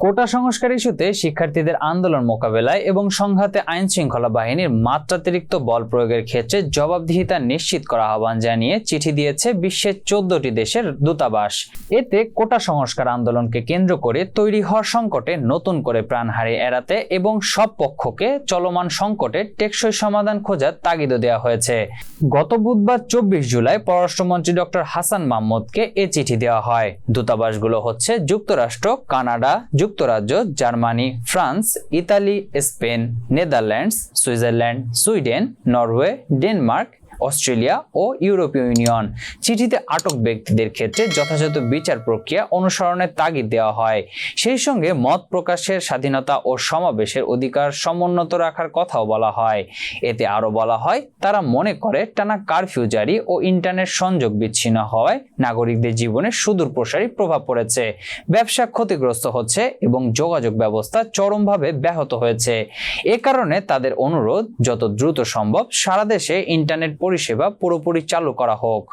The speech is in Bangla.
কোটা সংস্কার ইস্যুতে শিক্ষার্থীদের আন্দোলন মোকাবেলায় এবং সংঘাতে আইন শৃঙ্খলা বাহিনীর মাত্রাতিরিক্ত বল প্রয়োগের ক্ষেত্রে জবাবদিহিতা নিশ্চিত করা আহ্বান জানিয়ে চিঠি দিয়েছে বিশ্বের 14টি দেশের দূতাবাস। এতে কোটা সংস্কার আন্দোলনকে কেন্দ্র করে তৈরি হওয়া সংকটে নতুন করে প্রাণহানি এড়াতে এবং সব পক্ষকে চলমান সংকটে টেকসই সমাধান খোঁজার তাগিদ দেওয়া হয়েছে। গত বুধবার 24 জুলাই পররাষ্ট্রমন্ত্রী ডক্টর হাসান মাহমুদকে এ চিঠি দেওয়া হয়। দূতাবাসগুলো হচ্ছে যুক্তরাষ্ট্র, কানাডা, যুক্তরাজ্য, Germany, France, Italy, Spain, Netherlands, Switzerland, Sweden, Norway, Denmark, Australia ও ইউরোপীয় ইউনিয়ন। চিঠিতে আটক ব্যক্তিদের ক্ষেত্রে যথাযথ বিচার প্রক্রিয়া অনুসরণের তাগিদ দেওয়া হয়। সেই সঙ্গে মত প্রকাশের স্বাধীনতা ও সমাবেশের অধিকার সমুন্নত রাখার কথাও বলা হয়। এতে আরো বলা হয়, তারা মনে করে টানা কারফিউ জারি ও ইন্টারনেট সংযোগ বিচ্ছিন্ন হওয়ায় নাগরিকদের জীবনে সুদূর প্রসারী প্রভাব পড়েছে, ব্যবসা ক্ষতিগ্রস্ত হচ্ছে এবং যোগাযোগ ব্যবস্থা চরমভাবে ব্যাহত হয়েছে। এ কারণে তাদের অনুরোধ, যত দ্রুত সম্ভব সারা দেশে ইন্টারনেট পরিষেবা পুরোপুরি চালু করা হোক।